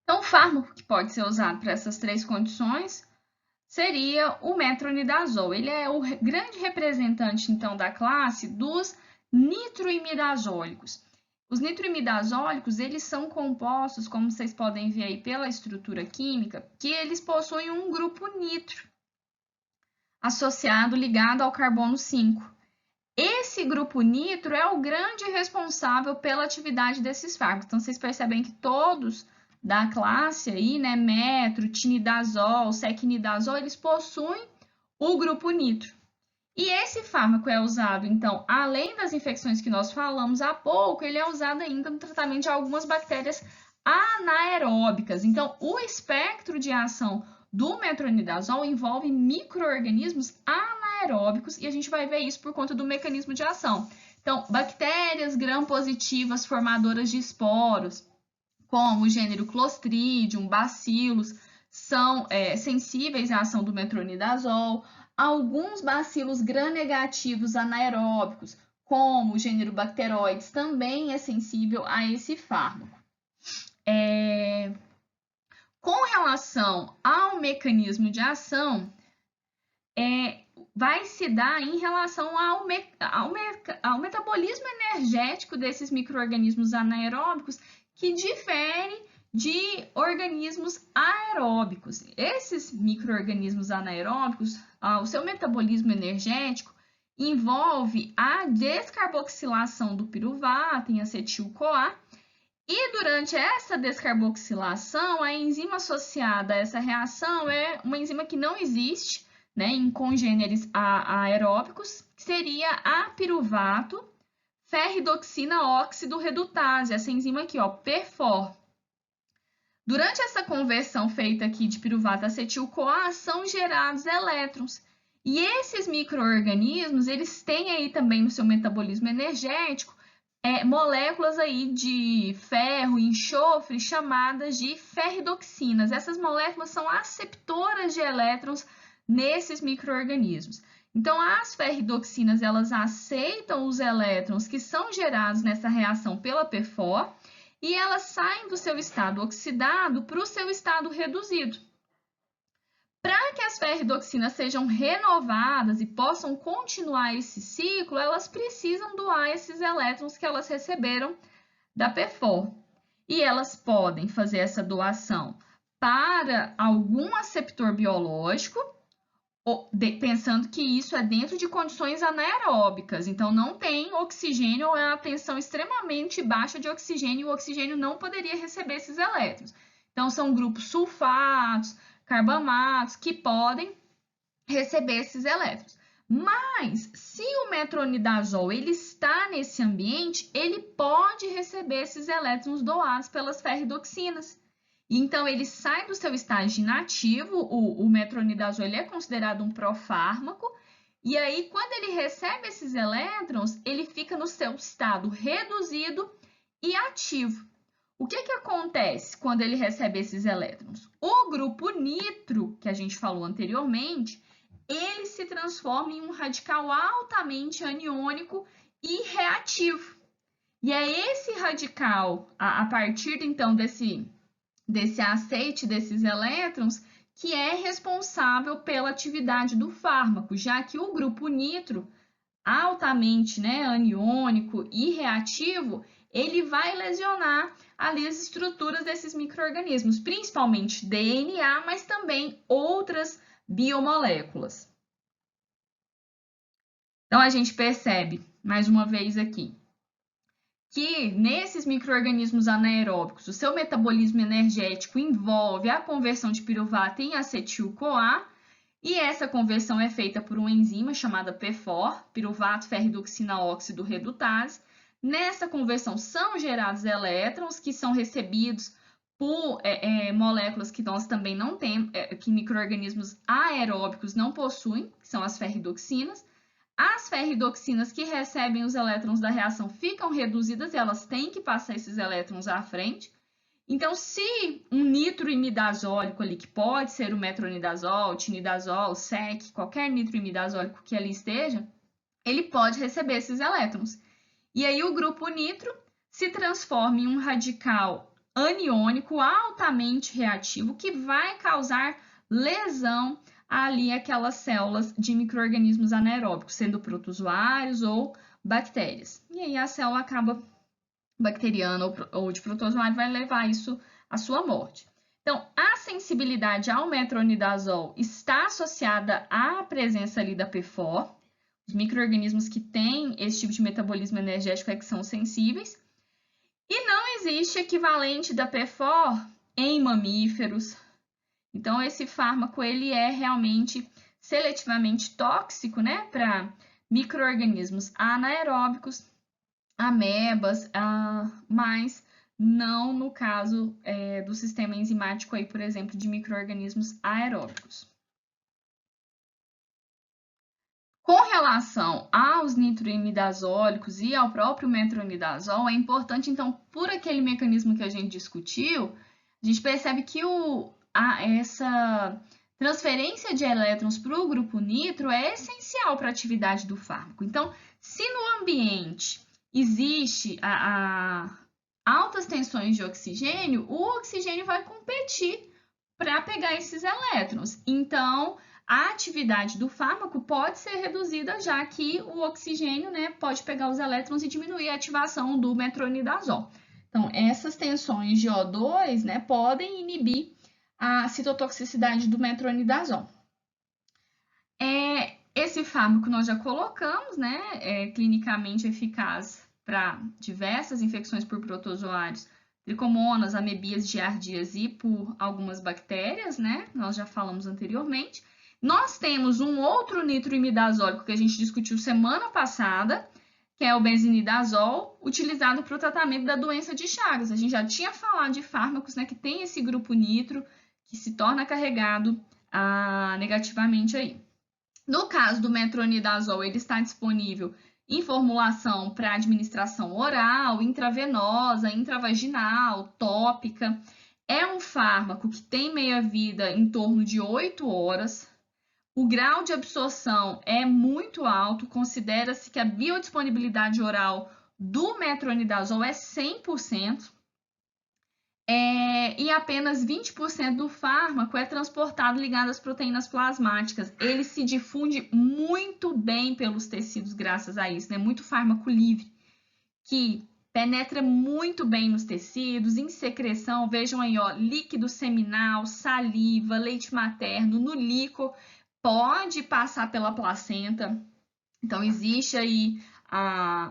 Então, o fármaco que pode ser usado para essas três condições seria o metronidazol. Ele é o grande representante, então, da classe dos nitroimidazólicos. Os nitroimidazólicos, eles são compostos, como vocês podem ver aí pela estrutura química, que eles possuem um grupo nitro associado, ligado ao carbono 5. Esse grupo nitro é o grande responsável pela atividade desses fármacos. Então, vocês percebem que todos da classe aí, né, metro, tinidazol, sequinidazol, eles possuem o grupo nitro. E esse fármaco é usado, então, além das infecções que nós falamos há pouco, ele é usado ainda no tratamento de algumas bactérias anaeróbicas. Então, o espectro de ação do metronidazol envolve micro-organismos anaeróbicos e a gente vai ver isso por conta do mecanismo de ação. Então, bactérias gram-positivas formadoras de esporos, como o gênero Clostridium, bacilos, são sensíveis à ação do metronidazol. Alguns bacilos gram-negativos anaeróbicos, como o gênero Bacteroides, também é sensível a esse fármaco. Com relação ao mecanismo de ação, vai se dar em relação ao metabolismo energético desses micro-organismos anaeróbicos, que difere de organismos aeróbicos. Esses micro-organismos anaeróbicos, o seu metabolismo energético envolve a descarboxilação do piruvato em acetil-CoA, e durante essa descarboxilação, a enzima associada a essa reação é uma enzima que não existe, né, em congêneres aeróbicos, que seria a piruvato ferridoxina óxido redutase, essa enzima aqui, ó, PFOR. Durante essa conversão feita aqui de piruvato a acetil-CoA, são gerados elétrons. E esses micro-organismos, eles têm aí também no seu metabolismo energético moléculas aí de ferro e enxofre chamadas de ferridoxinas. Essas moléculas são aceptoras de elétrons nesses micro-organismos. Então, as ferridoxinas, elas aceitam os elétrons que são gerados nessa reação pela PFOR e elas saem do seu estado oxidado para o seu estado reduzido. Para que as ferridoxinas sejam renovadas e possam continuar esse ciclo, elas precisam doar esses elétrons que elas receberam da PFOR. E elas podem fazer essa doação para algum aceptor biológico, pensando que isso é dentro de condições anaeróbicas, então não tem oxigênio ou é uma tensão extremamente baixa de oxigênio, e o oxigênio não poderia receber esses elétrons. Então, são grupos sulfatos, carbamatos, que podem receber esses elétrons. Mas, se o metronidazol ele está nesse ambiente, ele pode receber esses elétrons doados pelas ferridoxinas. Então, ele sai do seu estágio inativo, o metronidazol ele é considerado um profármaco, e aí, quando ele recebe esses elétrons, ele fica no seu estado reduzido e ativo. O que acontece quando ele recebe esses elétrons? O grupo nitro, que a gente falou anteriormente, ele se transforma em um radical altamente aniônico e reativo. E é esse radical, a partir então desse aceite desses elétrons, que é responsável pela atividade do fármaco, já que o grupo nitro, altamente aniônico e reativo, ele vai lesionar ali as estruturas desses micro-organismos, principalmente DNA, mas também outras biomoléculas. Então, a gente percebe, mais uma vez aqui, que nesses micro-organismos anaeróbicos, o seu metabolismo energético envolve a conversão de piruvato em acetil-CoA, e essa conversão é feita por uma enzima chamada PFOR, piruvato ferridoxina óxido redutase. Nessa conversão são gerados elétrons que são recebidos por moléculas que nós também não temos, que micro-organismos aeróbicos não possuem, que são as ferridoxinas. As ferridoxinas que recebem os elétrons da reação ficam reduzidas e elas têm que passar esses elétrons à frente. Então, se um nitroimidazólico ali, que pode ser o metronidazol, tinidazol, SEC, qualquer nitroimidazólico que ali esteja, ele pode receber esses elétrons. E aí o grupo nitro se transforma em um radical aniônico altamente reativo que vai causar lesão ali aquelas células de micro-organismos anaeróbicos, sendo protozoários ou bactérias. E aí a célula acaba bacteriana ou de protozoário vai levar isso à sua morte. Então, a sensibilidade ao metronidazol está associada à presença ali da PFOR. Os micro-organismos que têm esse tipo de metabolismo energético é que são sensíveis. E não existe equivalente da PFOR em mamíferos. Então, esse fármaco ele é realmente seletivamente tóxico, né, para micro-organismos anaeróbicos, amebas, mas não no caso do sistema enzimático, aí, por exemplo, de micro-organismos aeróbicos. Com relação aos nitroimidazólicos e ao próprio metronidazol, é importante, então, por aquele mecanismo que a gente discutiu, a gente percebe que essa transferência de elétrons para o grupo nitro é essencial para a atividade do fármaco. Então, se no ambiente existe altas tensões de oxigênio, o oxigênio vai competir para pegar esses elétrons. Então, a atividade do fármaco pode ser reduzida, já que o oxigênio, né, pode pegar os elétrons e diminuir a ativação do metronidazol. Então, essas tensões de O2, né, podem inibir a citotoxicidade do metronidazol. Esse fármaco nós já colocamos, né, clinicamente eficaz para diversas infecções por protozoários, tricomonas, amebias, giardias e por algumas bactérias, né, nós já falamos anteriormente. Nós temos um outro nitroimidazólico que a gente discutiu semana passada, que é o benzinidazol, utilizado para o tratamento da doença de Chagas. A gente já tinha falado de fármacos, né, que tem esse grupo nitro, que se torna carregado negativamente aí. No caso do metronidazol, ele está disponível em formulação para administração oral, intravenosa, intravaginal, tópica. É um fármaco que tem meia-vida em torno de 8 horas. O grau de absorção é muito alto, considera-se que a biodisponibilidade oral do metronidazol é 100%. E apenas 20% do fármaco é transportado ligado às proteínas plasmáticas. Ele se difunde muito bem pelos tecidos graças a isso, né? Muito fármaco livre, que penetra muito bem nos tecidos, em secreção, vejam aí, ó, líquido seminal, saliva, leite materno, no líquor, pode passar pela placenta. Então, existe aí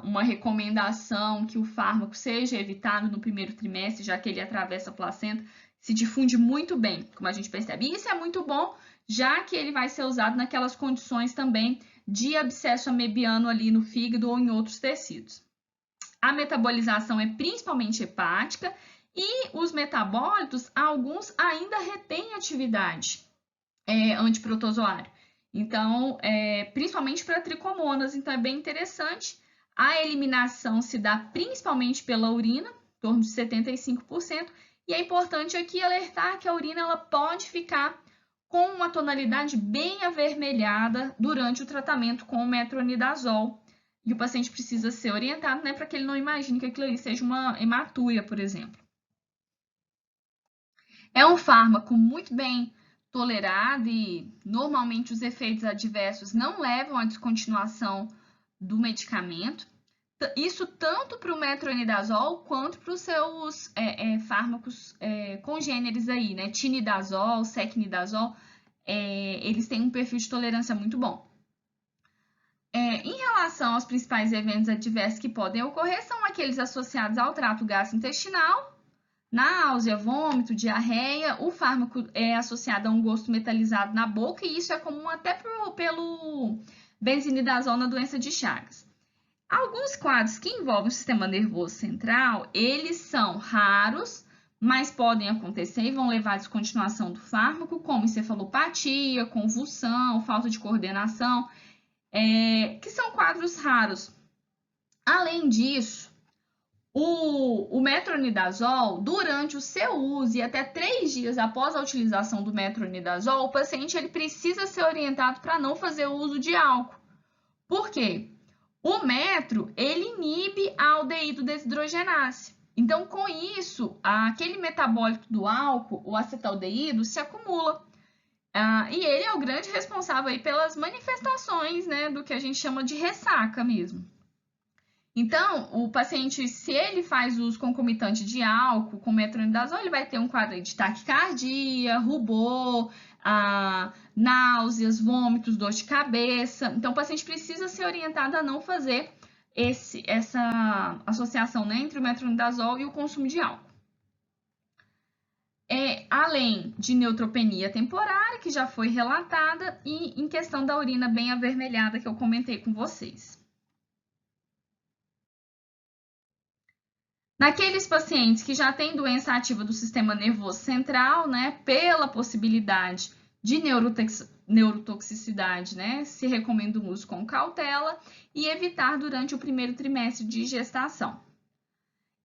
uma recomendação que o fármaco seja evitado no primeiro trimestre, já que ele atravessa a placenta, se difunde muito bem, como a gente percebe. E isso é muito bom, já que ele vai ser usado naquelas condições também de abscesso amebiano ali no fígado ou em outros tecidos. A metabolização é principalmente hepática e os metabólitos, alguns ainda retêm atividade antiprotozoária. Então, principalmente para tricomonas, então é bem interessante. A eliminação se dá principalmente pela urina, em torno de 75%, e é importante aqui alertar que a urina ela pode ficar com uma tonalidade bem avermelhada durante o tratamento com o metronidazol, e o paciente precisa ser orientado, né, para que ele não imagine que aquilo ali seja uma hematúria, por exemplo. É um fármaco muito bem tolerado e normalmente os efeitos adversos não levam à descontinuação do medicamento. Isso tanto para o metronidazol quanto para os seus fármacos congêneres aí, né? Tinidazol, secnidazol, eles têm um perfil de tolerância muito bom. Em relação aos principais eventos adversos que podem ocorrer, são aqueles associados ao trato gastrointestinal, náusea, vômito, diarreia. O fármaco é associado a um gosto metalizado na boca e isso é comum até pelo benzinidazol na doença de Chagas. Alguns quadros que envolvem o sistema nervoso central, eles são raros, mas podem acontecer e vão levar à descontinuação do fármaco, como encefalopatia, convulsão, falta de coordenação, que são quadros raros. Além disso, o metronidazol, durante o seu uso e até 3 dias após a utilização do metronidazol, o paciente ele precisa ser orientado para não fazer o uso de álcool. Por quê? O metro, ele inibe a aldeído desidrogenase. Então, com isso, aquele metabólito do álcool, o acetaldeído, se acumula. E ele é o grande responsável aí pelas manifestações, né, do que a gente chama de ressaca mesmo. Então, o paciente, se ele faz uso concomitante de álcool com metronidazol, ele vai ter um quadro de taquicardia, rubor, náuseas, vômitos, dor de cabeça. Então, o paciente precisa ser orientado a não fazer essa associação, né, entre o metronidazol e o consumo de álcool. Além de neutropenia temporária, que já foi relatada, e em questão da urina bem avermelhada, que eu comentei com vocês. Naqueles pacientes que já têm doença ativa do sistema nervoso central, né, pela possibilidade de neurotoxicidade, né, se recomenda o uso com cautela e evitar durante o primeiro trimestre de gestação.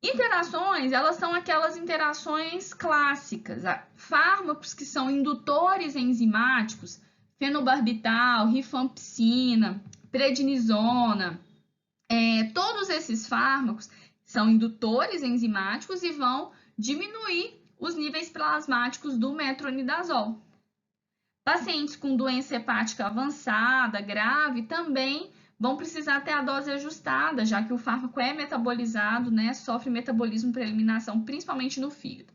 Interações, elas são aquelas interações clássicas, fármacos que são indutores enzimáticos, fenobarbital, rifampicina, prednisona, todos esses fármacos são indutores enzimáticos e vão diminuir os níveis plasmáticos do metronidazol. Pacientes com doença hepática avançada, grave, também vão precisar ter a dose ajustada, já que o fármaco é metabolizado, né, sofre metabolismo para eliminação, principalmente no fígado.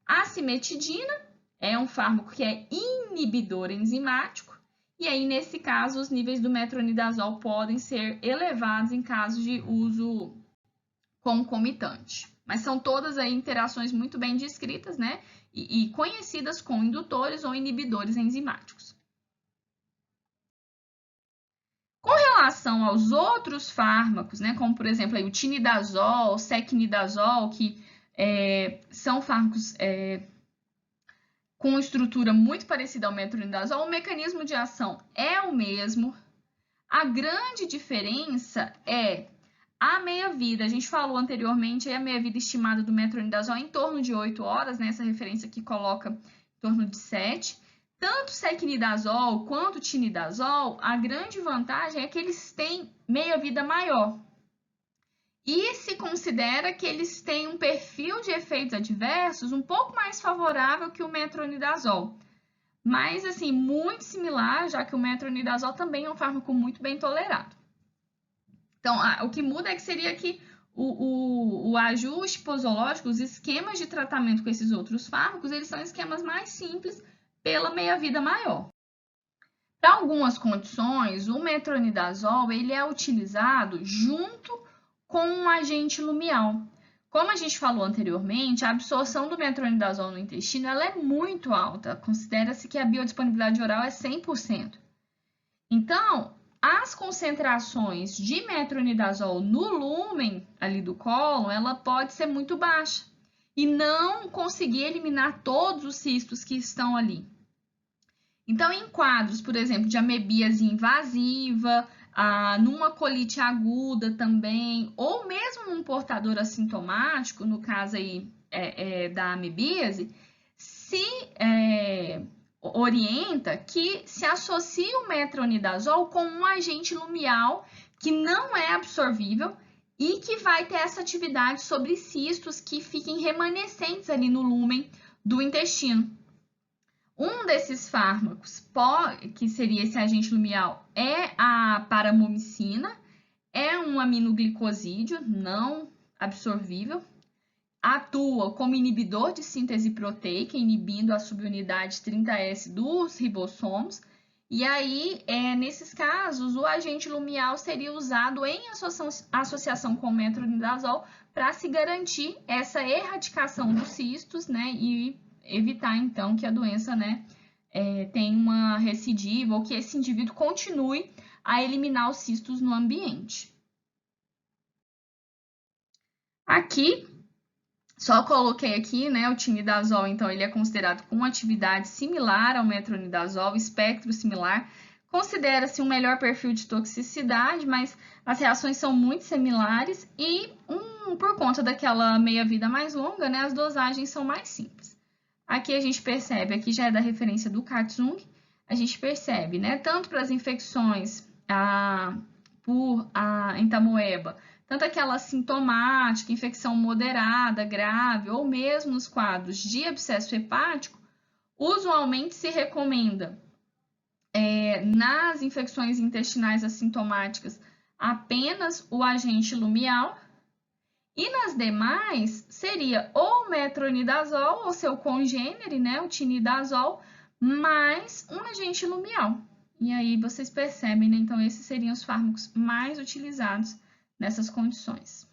A cimetidina é um fármaco que é inibidor enzimático, e aí, nesse caso, os níveis do metronidazol podem ser elevados em caso de uso concomitante. Mas são todas aí interações muito bem descritas, né? E conhecidas com indutores ou inibidores enzimáticos. Com relação aos outros fármacos, né, como por exemplo aí, o tinidazol, secnidazol, que são fármacos com estrutura muito parecida ao metronidazol, o mecanismo de ação é o mesmo. A grande diferença é a meia-vida. A gente falou anteriormente, a meia-vida estimada do metronidazol é em torno de 8 horas, né? Essa referência aqui coloca em torno de 7. Tanto secnidazol quanto tinidazol, a grande vantagem é que eles têm meia-vida maior. E se considera que eles têm um perfil de efeitos adversos um pouco mais favorável que o metronidazol. Mas, assim, muito similar, já que o metronidazol também é um fármaco muito bem tolerado. Então, o que muda é que seria que o ajuste posológico, os esquemas de tratamento com esses outros fármacos, eles são esquemas mais simples pela meia-vida maior. Para algumas condições, o metronidazol ele é utilizado junto com um agente lumial. Como a gente falou anteriormente, a absorção do metronidazol no intestino ela é muito alta. Considera-se que a biodisponibilidade oral é 100%. Então, as concentrações de metronidazol no lúmen ali do cólon, ela pode ser muito baixa e não conseguir eliminar todos os cistos que estão ali. Então, em quadros, por exemplo, de amebíase invasiva, numa colite aguda também, ou mesmo num portador assintomático, no caso aí da amebíase, se orienta que se associe o metronidazol com um agente lumial que não é absorvível e que vai ter essa atividade sobre cistos que fiquem remanescentes ali no lúmen do intestino. Um desses fármacos, que seria esse agente lumial, é a paramomicina, é um aminoglicosídeo não absorvível, atua como inibidor de síntese proteica, inibindo a subunidade 30S dos ribossomos, e aí, nesses casos, o agente lumial seria usado em associação com o metronidazol para se garantir essa erradicação dos cistos, né, e evitar, então, que a doença, né, tenha uma recidiva ou que esse indivíduo continue a eliminar os cistos no ambiente. Aqui, só coloquei aqui, né, o tinidazol, então, ele é considerado com atividade similar ao metronidazol, espectro similar. Considera-se um melhor perfil de toxicidade, mas as reações são muito similares e, por conta daquela meia-vida mais longa, né, as dosagens são mais simples. Aqui a gente percebe, aqui já é da referência do Katzung, a gente percebe, né, tanto para as infecções por entamoeba, tanto aquela sintomática, infecção moderada, grave, ou mesmo nos quadros de abscesso hepático, usualmente se recomenda, nas infecções intestinais assintomáticas, apenas o agente lumial, e nas demais seria ou metronidazol ou seu congênere, né, o tinidazol, mais um agente lumial. E aí vocês percebem, né? Então esses seriam os fármacos mais utilizados nessas condições.